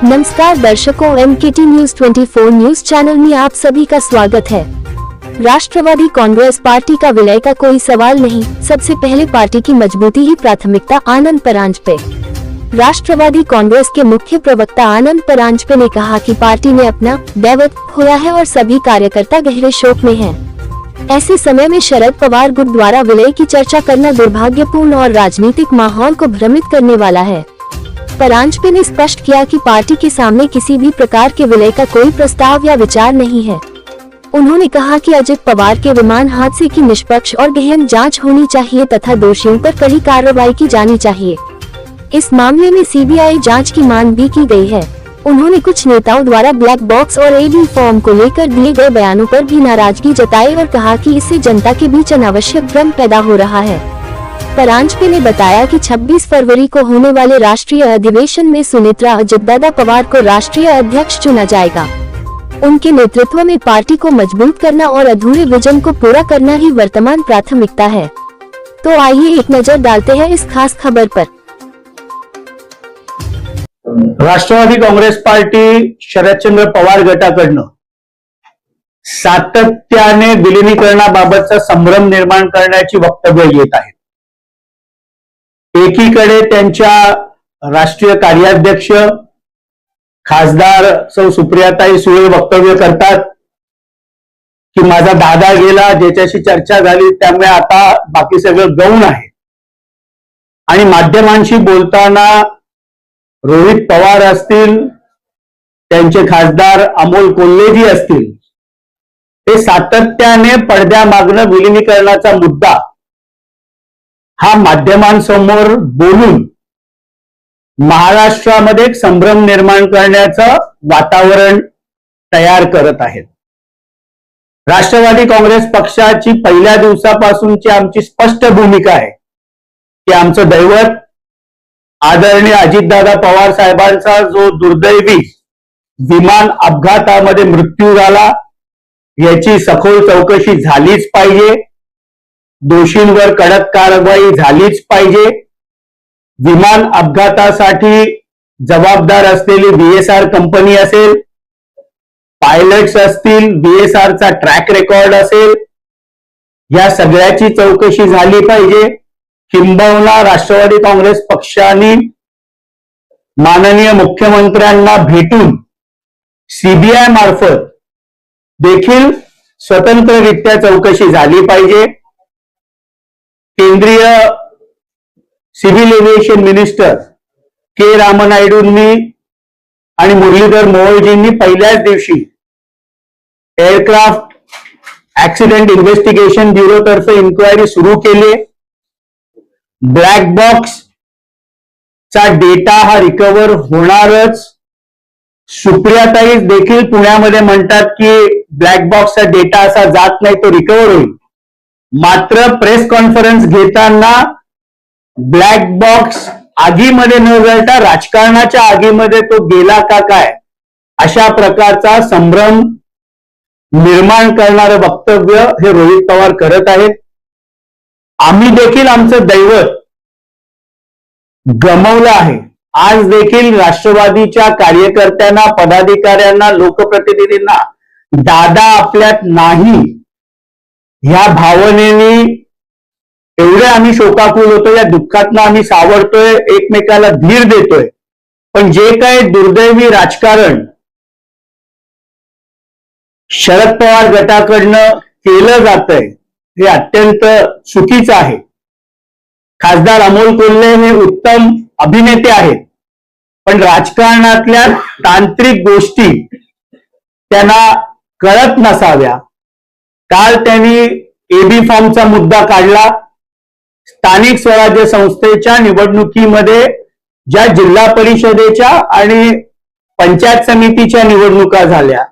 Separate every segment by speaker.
Speaker 1: नमस्कार दर्शकों, MKT news 24 news channel में आप सभी का स्वागत है। राष्ट्रवादी कांग्रेस पार्टी का विलय का कोई सवाल नहीं। सबसे पहले पार्टी की मजबूती ही प्राथमिकता। आनंद परांजपे। राष्ट्रवादी कांग्रेस के मुख्य प्रवक्ता आनंद परांजपे ने कहा कि पार्टी ने अपना दैवत खोया है और सभी कार्यकर्ता गहरे शोक में हैं। ऐसे समय में शरद पवार गुट द्वारा विलय की चर्चा करना दुर्भाग्यपूर्ण और राजनीतिक माहौल को भ्रमित करने वाला है। परांजपे ने स्पष्ट किया कि पार्टी के सामने किसी भी प्रकार के विलय का कोई प्रस्ताव या विचार नहीं है। उन्होंने कहा कि अजित पवार के विमान हादसे की निष्पक्ष और गहन जांच होनी चाहिए तथा दोषियों पर कड़ी कार्रवाई की जानी चाहिए। इस मामले में CBI जांच की मांग भी की गई है। उन्होंने कुछ नेताओं द्वारा ब्लैक बॉक्स और AB फॉर्म को लेकर दिए गए बयानों पर भी नाराजगी जताई और कहा कि इससे जनता के बीच अनावश्यक भ्रम पैदा हो रहा है। परांजपे ने बताया कि 26 फरवरी को होने वाले राष्ट्रीय अधिवेशन में सुनेत्रा अजितदादा पवार को राष्ट्रीय अध्यक्ष चुना जाएगा। उनके नेतृत्व में पार्टी को मजबूत करना और अधूरे विजन को पूरा करना ही वर्तमान प्राथमिकता है। तो आइए एक नजर डालते हैं इस खास खबर पर।
Speaker 2: राष्ट्रवादी काँग्रेस पार्टी शरदचंद्र पवार गटाकडनं सातत्याने विलिनीकरणाबाबतचा संभ्रम निर्माण करण्याची वक्तव्य येत आहेत। एकीकडे त्यांच्या राष्ट्रीय कार्याध्यक्ष खासदार सौ सुप्रियाताई सुळे वक्तव्य करतात की माझा दादा गेला, ज्याच्याशी चर्चा झाली त्यामुळे आता बाकी सगळं गौण आहे। आणि माध्यमांशी बोलताना रोहित पवार असतील, त्यांचे खासदार अमोल कोल्हेजी असतील, हे सातत्याने पडद्यामागनं विलिनीकरणाचा मुद्दा हा माध्यमांसमोर बोलून महाराष्ट्रामध्ये एक संभ्रम निर्माण करण्याचं वातावरण तयार करत आहेत। राष्ट्रवादी काँग्रेस पक्षाची पहिल्या दिवसापासूनची आमची स्पष्ट भूमिका आहे की आमचं दैवत आदरणीय अजितदादा पवार साहेबांचा जो दुर्दैवी विमान अपघातामध्ये मृत्यू झाला, याची सखोल चौकशी झालीच पाहिजे। दोषींवर कडक कारवाई झालीच पाहिजे। विमान अपघातासाठी जबाबदार असलेली VSR कंपनी असेल, पायलट्स असतील, VSR चा ट्रॅक रेकॉर्ड असेल, या सगळ्याची चौकशी झाली पाहिजे। किंबहुना राष्ट्रवादी काँग्रेस पक्षाने माननीय मुख्यमंत्र्यांना भेटून CBI मार्फत देखील स्वतंत्ररित्या चौकशी झाली पाहिजे। केंद्रीय सिव्हिल एव्हिएशन मिनिस्टर K रामनायडूंनी आणि मुरलीधर मोहोळजींनी पहिल्याच दिवशी एअरक्राफ्ट ऍक्सिडेंट इन्व्हेस्टिगेशन ब्युरो तर्फे इन्क्वायरी सुरू केली। ब्लॅक बॉक्स चा डेटा हा रिकव्हर होणारच। सुप्रियाताई देखील पुण्यामध्ये म्हणतात की ब्लॅक बॉक्सचा डेटा असा जात नाही, तो रिकव्हर होईल। मात्र प्रेस कॉन्फरन्स घेताना ब्लॅक बॉक्स आगीमध्ये न जळता राजकारणाच्या आगीमध्ये तो गेला का काय, अशा प्रकारचा संभ्रम निर्माण करणारं वक्तव्य हे रोहित पवार करत आहेत। आम्ही देखील आमचं दैवत गमावलं आहे। आज देखील राष्ट्रवादीच्या कार्यकर्त्यांना, पदाधिकाऱ्यांना, लोकप्रतिनिधींना दादा आपल्यात नाही ह्या भावनेने एवढे आम्ही शोकाकुल होतो, या दुःखातनं आम्ही सावरतोय, एकमेकाला धीर देतोय। पण जे काही दुर्दैवी राजकारण शरद पवार गटाकडनं केलं जातंय हे अत्यंत चुकीचं आहे। खासदार अमोल कोल्हे हे उत्तम अभिनेते आहेत, पण राजकारणातल्या तांत्रिक गोष्टी त्यांना कळत नसाव्या। काल त्यांनी AB फॉर्मचा मुद्दा काढला। स्थानिक स्वराज्य संस्थेच्या निवडणुकीमध्ये ज्या जिल्हा परिषदेच्या आणि पंचायत समितीच्या निवडणुका झाल्या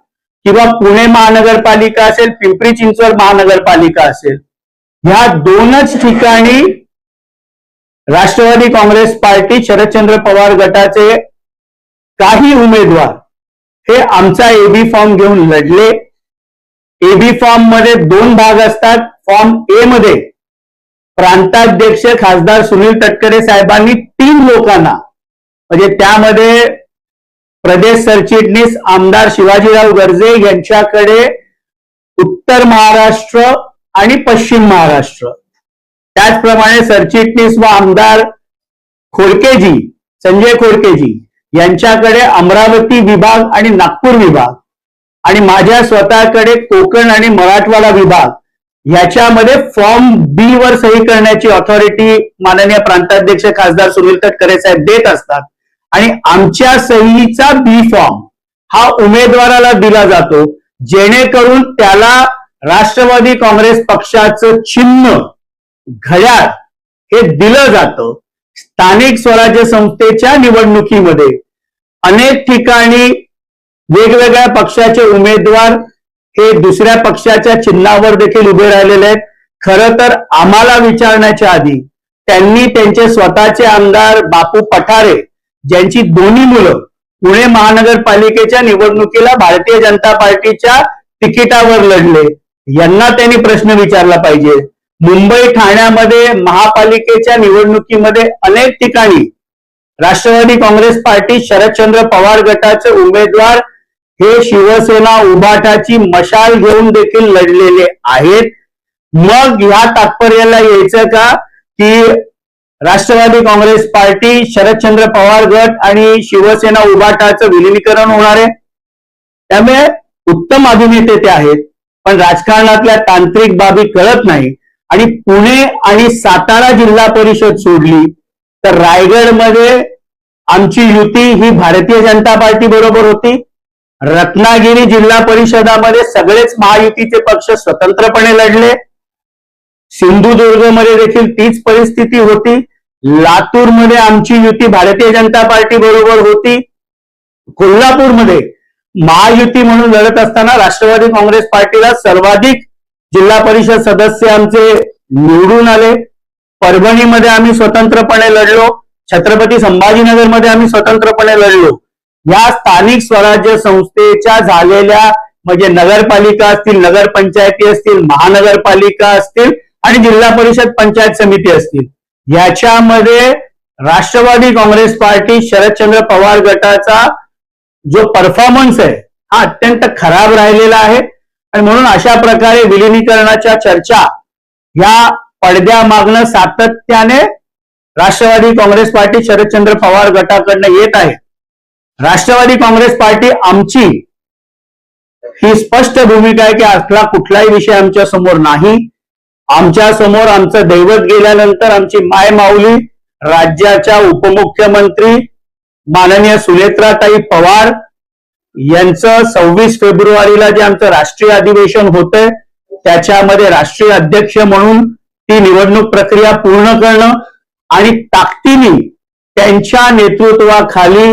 Speaker 2: किंवा पुणे महानगरपालिका असेल, पिंपरी चिंचवड महानगरपालिका असेल, ह्या दोनच ठिकाणी राष्ट्रवादी काँग्रेस पार्टी शरदचंद्र पवार गटाचे काही उमेदवार हे आमचा AB फॉर्म घेऊन लढले। AB फॉर्म मध्ये दोन भाग असतात। फॉर्म A मध्ये प्रांताध्यक्ष खासदार सुनील तटकरे साहेबांनी 3 लोकांना, म्हणजे त्यामध्ये प्रदेश सरचिटणीस आमदार शिवाजीराव गर्जे यांच्याकडे उत्तर महाराष्ट्र आणि पश्चिम महाराष्ट्र, त्याचप्रमाणे सरचिटणीस व आमदार खोडकेजी, संजय खोडकेजी यांच्याकडे अमरावती विभाग आणि नागपूर विभाग, आणि माझ्या स्वतःकडे कोकण आणि मराठवाडा विभाग, याच्यामध्ये फॉर्म बी वर सही करण्याची ऑथॉरिटी माननीय प्रांताध्यक्ष खासदार सुनील तटकरे साहेब देत असतात. आणि आमच्या सहीचा बी फॉर्म हा उमेदवाराला दिला जातो, जेणेकरून त्याला राष्ट्रवादी काँग्रेस पक्षाचं चिन्ह घड्याळ हे दिलं जातं. स्थानिक स्वराज्य संस्थेच्या निवडणुकीमध्ये अनेक ठिकाणी वेगवेगळ्या पक्षाचे उमेदवार हे दुसऱ्या पक्षाच्या चिन्हावर देखील उभे राहिलेले आहेत. खरं तर आम्हाला विचारण्याच्या आधी त्यांनी त्यांचे स्वतःचे आमदार बापू पठारे, ज्यांची दोन्ही मुलं पुणे महानगरपालिकेच्या निवडणुकीला भारतीय जनता पार्टीच्या तिकिटावर लढले, यांना त्यांनी प्रश्न विचारला पाहिजे. मुंबई ठाण्यामध्ये महापालिकेच्या निवडणुकीमध्ये अनेक ठिकाणी राष्ट्रवादी काँग्रेस पार्टी शरदचंद्र पवार गटाचे उमेदवार हे शिवसेना उभाटाची मशाल घेऊन देखील लढलेले आहेत. मग ह्या तात्पर्याला यायचं का की राष्ट्रवादी काँग्रेस पार्टी, शरदचंद्र पवार गट आणि शिवसेना उभाटाचं विलिनीकरण होणार आहे? त्यामुळे उत्तम अभिनेते ते आहेत, पण राजकारणातल्या तांत्रिक बाबी कळत नाही. आणि पुणे आणि सातारा जिल्हा परिषद सोडली तर रायगडमध्ये आमची युती ही भारतीय जनता पार्टी बरोबर होती. रत्नागिरी जिल्हा परिषदामध्ये सगळेच महायुतीचे पक्ष स्वतंत्रपणे लढले. सिंधुदुर्गमध्ये देखील तीच परिस्थिती होती. लातूरमध्ये आमची युती भारतीय जनता पार्टी बरोबर होती. कोल्हापूरमध्ये महायुती म्हणून लढत असताना राष्ट्रवादी काँग्रेस पार्टीला सर्वाधिक जिल्हा परिषद सदस्य आमचे निवडून आले. परभणीमध्ये आम्ही स्वतंत्रपणे लढलो. छत्रपती संभाजीनगरमध्ये आम्ही स्वतंत्रपणे लढलो. या स्थानिक स्वराज्य संस्थेच्या झालेल्या म्हणजे नगरपालिका असतील, नगरपंचायती असतील, महानगरपालिका असतील आणि जिल्हा परिषद पंचायत समिती असतील, याच्यामध्ये राष्ट्रवादी काँग्रेस पार्टी शरदचंद्र पवार गटाचा जो परफॉर्मन्स आहे हा अत्यंत खराब राहिलेला आहे. आणि म्हणून अशा प्रकारे विलिनीकरणाच्या चर्चा या पडद्यामागनं सातत्याने राष्ट्रवादी काँग्रेस पार्टी शरदचंद्र पवार गटाकडनं येत आहे. राष्ट्रवादी काँग्रेस पार्टी आमची ही स्पष्ट भूमिका आहे की असला कुठलाही विषय आमच्या समोर नाही. आमच्या समोर आमचं दैवत गेल्यानंतर आमची माय माऊली राज्याच्या उपमुख्यमंत्री माननीय सुनेत्राताई पवार यांचं 26 फेब्रुवारीला जे आमचं राष्ट्रीय अधिवेशन होतंय त्याच्यामध्ये राष्ट्रीय अध्यक्ष म्हणून ती निवडणूक प्रक्रिया पूर्ण करणं आणि ताकदीने त्यांच्या नेतृत्वाखाली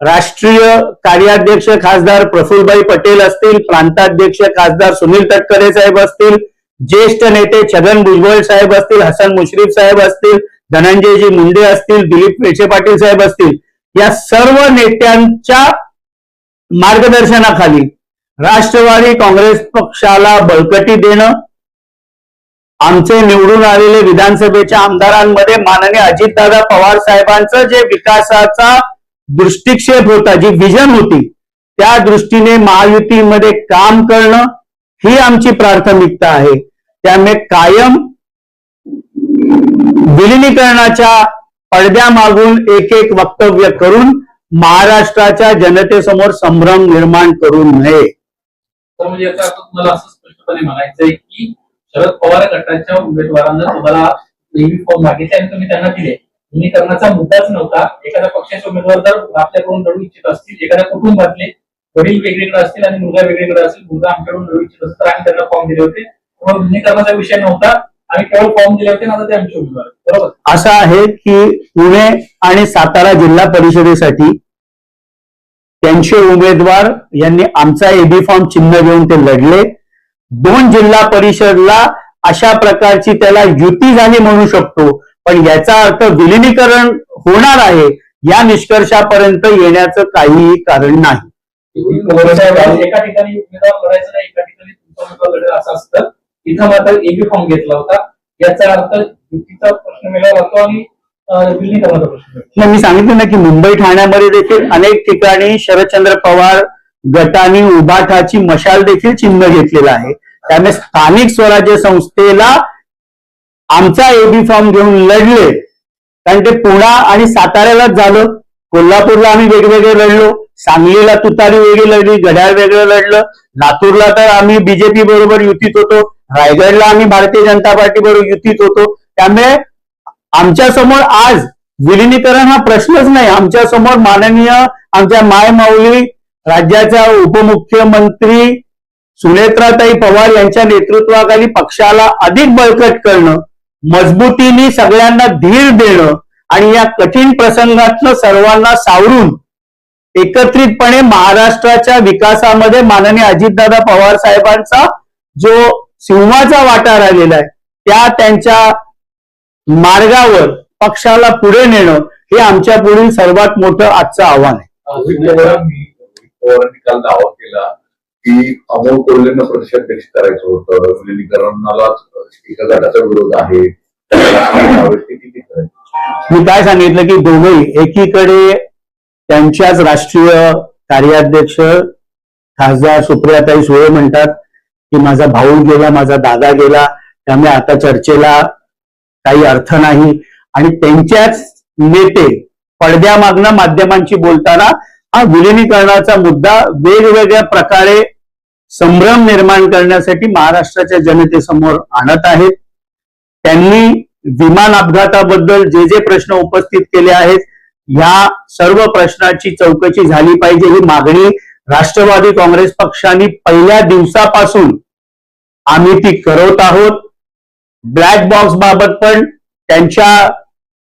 Speaker 2: राष्ट्रीय कार्याध्यक्ष खासदार प्रफुल्लभाई पटेल असतील, प्रांताध्यक्ष खासदार सुनील तटकरे साहेब असतील, ज्येष्ठ नेते छगन भुजबळ साहेब असतील, हसन मुश्रीफ साहेब असतील, धनंजयजी मुंडे असतील, दिलीप वळसे पाटील साहेब असतील, या सर्व नेत्यांच्या मार्गदर्शनाखाली राष्ट्रवादी काँग्रेस पक्षाला बळकटी देणं, आमचे निवडून आलेले विधानसभेच्या आमदारांमध्ये माननीय अजितदादा पवार साहेबांचं जे विकासाचा दृष्टिक्षेप होता, जी विजन होती, त्या दृष्टीने महायुतीमध्ये काम करणं ही आमची प्राथमिकता आहे. त्यामुळे कायम विलिनीकरणाच्या पडद्यामागून एक एक वक्तव्य करून महाराष्ट्राच्या जनतेसमोर संभ्रम निर्माण करू नये.
Speaker 3: तर म्हणजे याचा अर्थ तुम्हाला असं स्पष्टपणे म्हणायचंय की शरद पवार गटाच्या उमेदवारांना तुम्हाला नेहमी फॉर्म मागितले आणि तुम्ही त्यांना दिले. विलिनीकरणाचा मुद्दाच नव्हता. एखाद्या पक्षाचे उमेदवार जर आपल्याकडून लढू इच्छित असतील, एखाद्या कुटुंबातले वडील वेगवेगळे असतील आणि मुलगा वेगवेगळे असेल, मुलगा आमच्याकडून लढू इच्छित असेल तर आम्ही त्यांना फॉर्म दिले होते. मग विलिनीकरणाचा विषय नव्हता, आम्ही केवळ फॉर्म दिले होते. आता ते आमचे उमेदवार बरोबर.
Speaker 2: असं आहे की पुणे आणि सातारा जिल्हा परिषदेसाठी त्यांचे उमेदवार यांनी आमचा एबी फॉर्म चिन्ह घेऊन ते लढले. 2 जिल्हा परिषदला अशा प्रकारची त्याला युती झाली म्हणू शकतो, पण याचा अर्थ विलिनीकरण होणार आहे या निष्कर्षापर्यंत येण्याचं काहीही कारण नाही.
Speaker 3: एका ठिकाणी उमेदवार लढायचं नाही, एका ठिकाणी तुमचा उमेदवार लढायला असं असतं. इथं मात्र एबी फॉर्म घेतला होता. याचा अर्थ युतीचा प्रश्न वेगळा राहतो आणि विलीनीकरणाचा प्रश्न.
Speaker 2: नाही, मी सांगितलं ना की मुंबई ठाण्यामध्ये देखील अनेक ठिकाणी शरदचंद्र पवार गटाने उभाठाची मशाल देखील चिन्ह घेतलेलं आहे. त्यामुळे स्थानिक स्वराज्य संस्थेला आमचा एबी फॉर्म घेऊन लढले, कारण ते पुणा आणि साताऱ्यालाच झालं. कोल्हापूरला आम्ही वेगवेगळे लढलो, सांगलीला तुतारी वेगळी लढली, घड्याळ वेगळं लढलं, लातूरला तर आम्ही बीजेपी बरोबर युतीत होतो, रायगडला आम्ही भारतीय जनता पार्टी बरोबर युतीत होतो. त्यामुळे आमच्या समोर आज विलिनीकरण हा प्रश्नच नाही. आमच्या समोर माननीय आमच्या मायमाऊली राज्याच्या उपमुख्यमंत्री सुनेत्राताई पवार यांच्या नेतृत्वाखाली पक्षाला अधिक बळकट करणं, मजबूतीने सगळ्यांना धीर देणं आणि या कठीण प्रसंगातनं सर्वांना सावरून एकत्रितपणे महाराष्ट्राच्या विकासामध्ये माननीय अजितदादा पवार साहेबांचा जो सिंहाचा वाटा राहिलेला आहे त्या त्यांच्या मार्गावर पक्षाला पुढे नेणं हे आमच्या पुढील सर्वात मोठं आजचं आव्हान आहे.
Speaker 4: पवारांनी काल दावा केला की अमोल कोल्हेंना प्रदेशाध्यक्ष करायचं होतं, विलिनीकरणालाच एका गटाचा विरोध आहे, किती करायचं.
Speaker 2: मी काय सांगितलं की दोघंही एकीकडे त्यांच्याच राष्ट्रीय कार्याध्यक्ष खासदार सुप्रियाताई सुळे म्हणतात की माझा भाऊ गेला, माझा दादा गेला, त्यामुळे आता चर्चेला काही अर्थ नाही. आणि त्यांच्याच नेते पडद्यामागनं माध्यमांशी बोलताना हा विलिनीकरणाचा मुद्दा वेगवेगळ्या प्रकारे संभ्रम निर्माण करण्यासाठी महाराष्ट्राच्या जनतेसमोर आणत आहेत. त्यांनी विमान अपघाताबद्दल जे जे प्रश्न उपस्थित केले आहेत, ह्या सर्व प्रश्नाची चौकशी झाली पाहिजे ही मागणी राष्ट्रवादी काँग्रेस पक्षाने पहिल्या दिवसापासून आम्ही ती करत आहोत. ब्लॅक बॉक्स बाबत पण त्यांच्या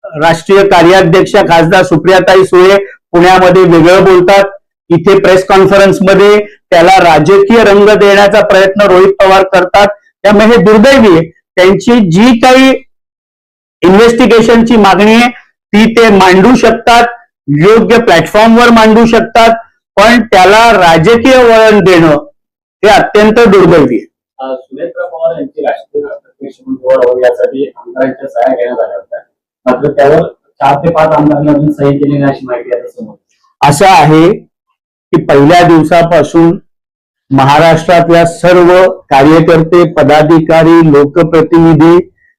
Speaker 2: राष्ट्रीय कार्याध्यक्षा खासदार सुप्रियाताई सुळे पुण्यामध्ये वेगळं बोलतात, इथे प्रेस कॉन्फरन्समध्ये त्याला राजकीय रंग देण्याचा प्रयत्न रोहित पवार करतात. त्यामुळे हे दुर्दैवी आहे. त्यांची जी काही इन्व्हेस्टिगेशनची मागणी आहे ती ते मांडू शकतात, योग्य प्लॅटफॉर्मवर मांडू शकतात, पण त्याला राजकीय वळण देणं हे अत्यंत दुर्दैवी आहे.
Speaker 5: सुनेत्रा पवार यांची राष्ट्रीय अध्यक्ष निवड व्हावी यासाठी आमदारांच्या सह्या घेण्यात आल्या होत्या, मात्र त्यावर 4 ते 5 आमदारांनी अजून सही केली नाही अशी माहिती आहे समोर.
Speaker 2: असं आहे की पहिल्या दिवसापासून महाराष्ट्रातल्या सर्व कार्यकर्ते, पदाधिकारी, लोकप्रतिनिधी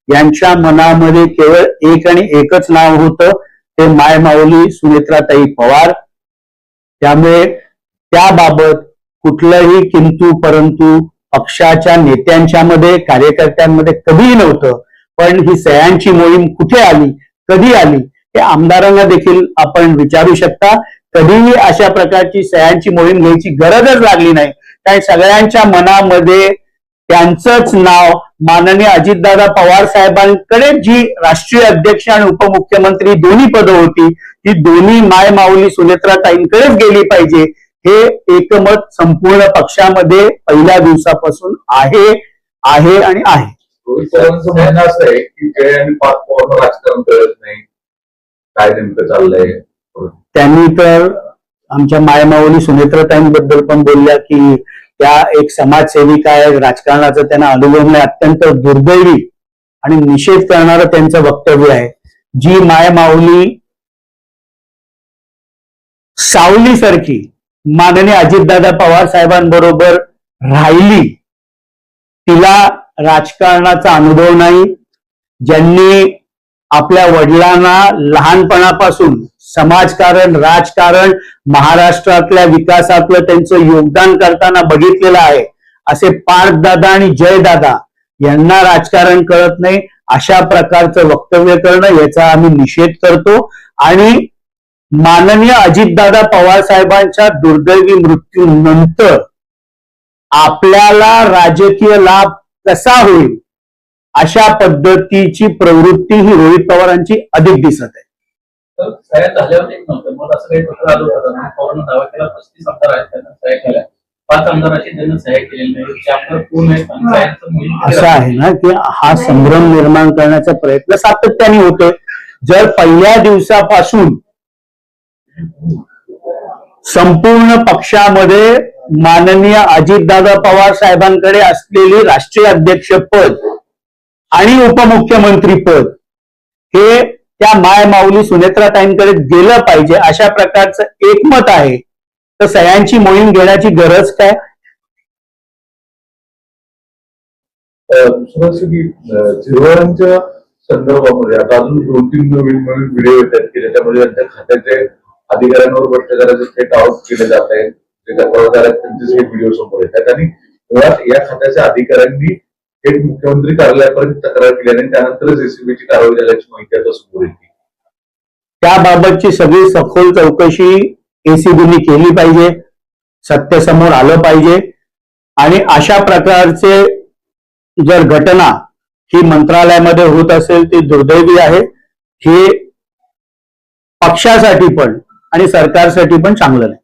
Speaker 2: यांच्या मनामध्ये केवळ एक आणि एकच नाव होतं, ते मायमाऊली सुनेत्राताई पवार. त्यामुळे त्याबाबत कुठलंही किंतु परंतु पक्षाच्या नेत्यांच्या मध्ये, कार्यकर्त्यांमध्ये कधीही नव्हतं. पण ही सह्यांची मोहीम कुठे आली, कधी आली हे आमदारांना देखील आपण विचारू शकता. कधीही अशा प्रकारची सह्यांची मोहीम घ्यायची गरजच लागली नाही, कारण सगळ्यांच्या मनामध्ये त्यांचंच नाव माननीय अजितदादा पवार साहेबांकडे जी राष्ट्रीय अध्यक्ष आणि उपमुख्यमंत्री दोन्ही पदं होती ती दोन्ही मायमाऊली सुनेत्राताईंकडेच गेली पाहिजे हे एकमत संपूर्ण पक्षामध्ये पहिल्या दिवसापासून आहे आणि आहे.
Speaker 4: रोहित पवारांचं म्हणणं असं आहे की जय आणि पाच पवार राजकारण कळत नाही, काय नेमकं चाललंय.
Speaker 2: त्यांनी तर आमच्या मायमाऊली सुनेत्राताईंबद्दल पण बोलल्या की त्या एक समाजसेविका आहे, राजकारणाचा त्यांना अनुभव नाही, अत्यंत दुर्दैवी आणि निषेध करणारं त्यांचं वक्तव्य आहे. जी मायमाऊली सावलीसारखी माननीय अजितदादा पवार साहेबांबरोबर राहिली, तिला राजकारणाचा अनुभव नाही. ज्यांनी आपल्या वडिलांना लहानपणापासून समाजकारण, राजकारण, महाराष्ट्रातल्या विकासातलं त्यांचं योगदान करताना बघितलेलं आहे, असे पार्थदादा आणि जयदादा यांना राजकारण कळत नाही अशा प्रकारचं वक्तव्य करणं याचा आम्ही निषेध करतो. आणि माननीय अजितदादा पवार साहेबांच्या दुर्दैवी मृत्यूनंतर आपल्याला राजकीय लाभ कसा होईल अशा पद्धतीची प्रवृत्ती ही रोहित पवारांची अधिक दिसत आहे.
Speaker 3: तर सह्या झाल्यावर एक नव्हतं, मग असं काही पत्र आलं होतं. पवारांना दावा केला 35 आमदार आहेत, त्यांना सह्या केल्या, 5 आमदारांशी त्यांना सह्या केलेल्या नाही. त्यामुळे पूर्ण सह्यांचं मोहीम
Speaker 2: असं आहे ना की हा संभ्रम निर्माण करण्याचा प्रयत्न सातत्याने होतोय. जर पहिल्या दिवसापासून संपूर्ण पक्षामध्ये माननीय अजितदादा पवार साहेबांकडे असलेली राष्ट्रीय अध्यक्षपद आणि उपमुख्यमंत्री पद हे त्या माय माऊली सुनेत्राताईंकडे गेलं पाहिजे अशा प्रकारचं एकमत आहे, तर सह्यांची मोहीम घेण्याची गरज काय?
Speaker 4: दुसरं असं की झिरोच्या संदर्भामध्ये आता अजून 2-3 नवीन व्हिडिओ येतात की ज्याच्यामध्ये त्यांच्या खात्याचे अधिकाऱ्यांवर भ्रष्टाचाराचे थेट आरोप केले जात आहेत. त्यांचेच हे व्हिडिओ समोर येतात आणि मुळात या खात्याच्या अधिकाऱ्यांनी थेट मुख्यमंत्री कार्यालयापर्यंत तक्रार केली आणि त्यानंतरच एसीबीची कारवाई झाल्याची माहिती आता समोर येते.
Speaker 2: त्याबाबतची सगळी सखोल चौकशी एसीबीने केली पाहिजे, सत्य समोर आलं पाहिजे आणि अशा प्रकारचे जर घटना ही मंत्रालयामध्ये होत असेल ती दुर्दैवी आहे. हे पक्षासाठी पण आणि सरकारसाठी पण चांगलं नाही.